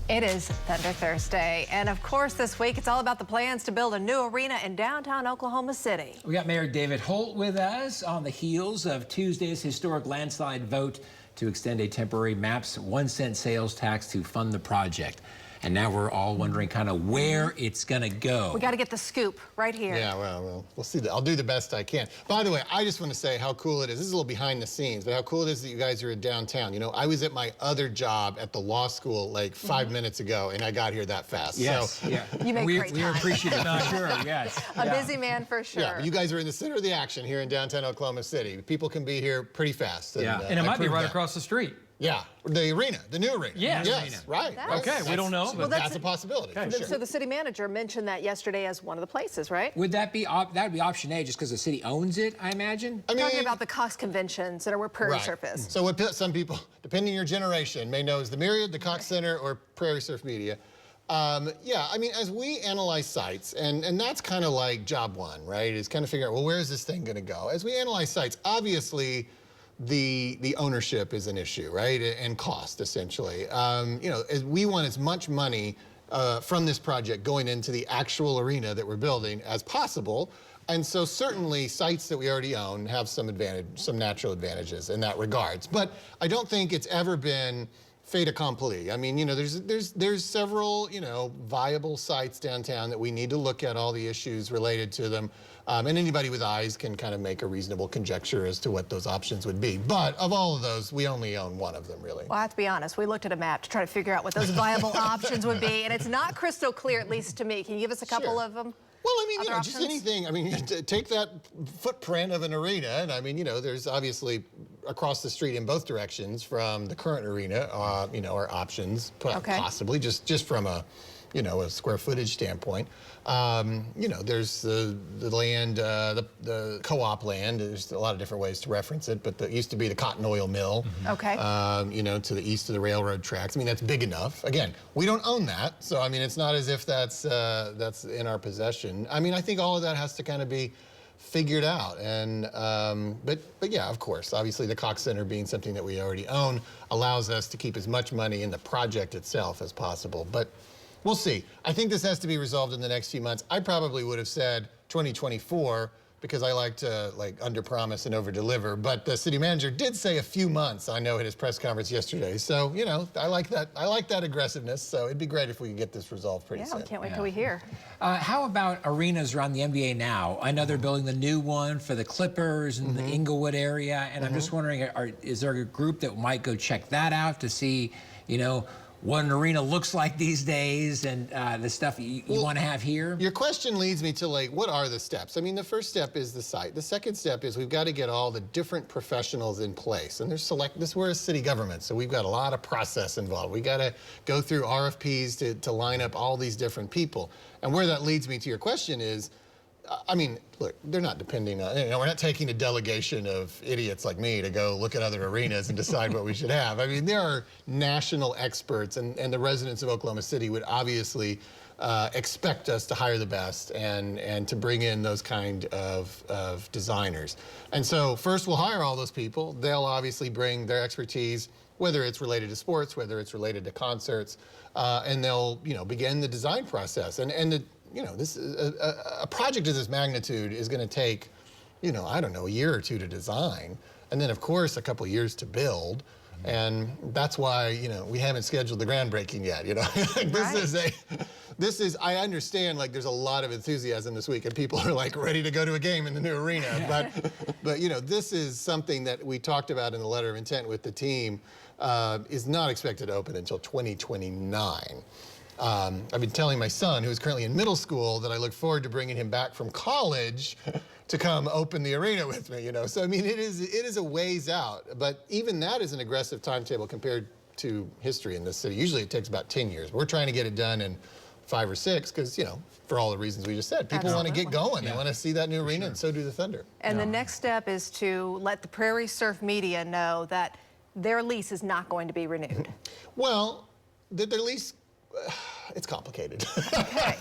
It is Thunder Thursday, and of course this week it's all about the plans to build a new arena in downtown Oklahoma City. We got Mayor David Holt with us on the heels of Tuesday's historic landslide vote to extend a temporary MAPS 1-cent sales tax to fund the project. And now we're all wondering kind of where it's going to go. We got to get the scoop right here. Yeah, well, we'll see. I'll do the best I can. By the way, I just want to say how cool it is. This is a little behind the scenes, but how cool it is that you guys are in downtown. You know, I was at my other job at the law school like 5 minutes ago, and I got here that fast. Yes, so, yeah. You make great time. We're appreciative, for sure, yes. A busy man for sure. Yeah, you guys are in the center of the action here in downtown Oklahoma City. People can be here pretty fast. And, yeah, and it might be right across the street. Yeah, the arena, the new arena. Yeah. Yes, right. Okay, we don't know, but that's a possibility. Okay. For sure. So the city manager mentioned that yesterday as one of the places, right? Would that be that would be option A, just because the city owns it, I imagine? I mean, Talking about the Cox conventions that are where Prairie Surf is. So what some people, depending on your generation, may know is the Myriad, the Cox Center, or Prairie Surf Media. Yeah, I mean, as we analyze sites, and that's kind of like job one, right? Is kind of figure out, well, where is this thing going to go? As we analyze sites, obviously, the ownership is an issue, right? And cost, essentially. You know, we want as much money from this project going into the actual arena that we're building as possible. And so certainly sites that we already own have some natural advantages in that regards. But I don't think it's ever been fait accompli. I mean, you know, there's several, you know, viable sites downtown that we need to look at all the issues related to them. And anybody with eyes can kind of make a reasonable conjecture as to what those options would be. But of all of those, we only own one of them, really. Well, I have to be honest. We looked at a map to try to figure out what those viable options would be, and it's not crystal clear, at least to me. Can you give us a couple of them? Well, I mean, you know, options? just anything. I mean, take that footprint of an arena, and I mean, you know, there's obviously across the street in both directions from the current arena, you know, are options, possibly just from a, you know, a square footage standpoint. You know, there's the land, the co-op land. There's a lot of different ways to reference it, but it used to be the cotton oil mill. Okay. You know, to the east of the railroad tracks. I mean, that's big enough. Again, we don't own that, so I mean, it's not as if that's in our possession. I mean, I think all of that has to kind of be figured out. And but yeah, of course, obviously the Cox Center being something that we already own allows us to keep as much money in the project itself as possible. But we'll see. I think this has to be resolved in the next few months. I probably would have said 2024 because I like to under-promise and over-deliver. But the city manager did say a few months, I know, at his press conference yesterday. So, you know, I like that. I like that aggressiveness. So it'd be great if we could get this resolved pretty soon. Yeah, we can't wait till we hear. How about arenas around the NBA now? I know they're building the new one for the Clippers in the Inglewood area, and I'm just wondering, is there a group that might go check that out to see, you know, what an arena looks like these days and the stuff you want to have here? Your question leads me to, like, what are the steps? I mean, the first step is the site. The second step is we've got to get all the different professionals in place. And we're a city government, so we've got a lot of process involved. We got to go through RFPs to line up all these different people. And where that leads me to your question is, I mean, look, they're not depending on, you know, we're not taking a delegation of idiots like me to go look at other arenas and decide what we should have. I mean, there are national experts, and the residents of Oklahoma City would obviously expect us to hire the best and to bring in those kind of designers. And so first we'll hire all those people. They'll obviously bring their expertise, whether it's related to sports, whether it's related to concerts, and they'll, you know, begin the design process. You know, this a project of this magnitude is going to take, you know, I don't know, a year or two to design, and then of course a couple of years to build, and that's why, you know, we haven't scheduled the groundbreaking yet. You know, this is I understand, like, there's a lot of enthusiasm this week, and people are like ready to go to a game in the new arena, but you know, this is something that we talked about in the letter of intent with the team, is not expected to open until 2029. I've been telling my son, who is currently in middle school, that I look forward to bringing him back from college to come open the arena with me, you know. So, I mean, it is a ways out, but even that is an aggressive timetable compared to history in this city. Usually it takes about 10 years. We're trying to get it done in 5 or 6 because, you know, for all the reasons we just said. People want to get going. They want to see that new arena, and so do the Thunder. And the next step is to let the Prairie Surf Media know that their lease is not going to be renewed. Well, their lease... It's complicated. Okay.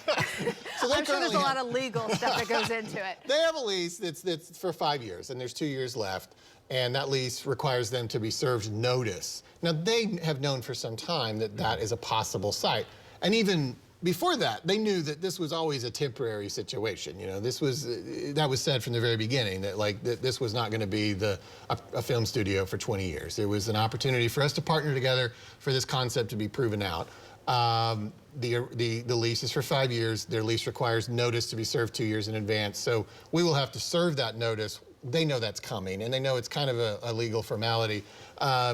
So they I'm sure there's currently a lot of legal stuff that goes into it. They have a lease that's for 5 years, and there's 2 years left, and that lease requires them to be served notice. Now, they have known for some time that that is a possible site, and even before that, they knew that this was always a temporary situation. You know, that was said from the very beginning that this was not going to be a film studio for 20 years. It was an opportunity for us to partner together for this concept to be proven out. The lease is for 5 years. Their lease requires notice to be served 2 years in advance. So we will have to serve that notice. They know that's coming, and they know it's kind of a legal formality.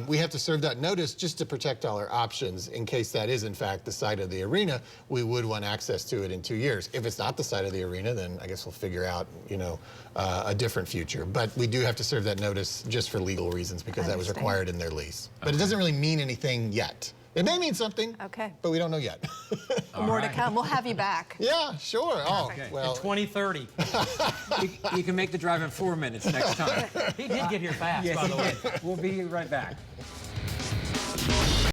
We have to serve that notice just to protect all our options in case that is, in fact, the site of the arena. We would want access to it in 2 years. If it's not the site of the arena, then I guess we'll figure out, a different future. But we do have to serve that notice just for legal reasons because that was required in their lease. But it doesn't really mean anything yet. It may mean something, Okay. but we don't know yet. More to come. We'll have you back. Yeah, sure. Oh, Okay. well. 2030. You can make the drive in 4 minutes next time. He did get here fast, Yes, by the way. We'll be right back.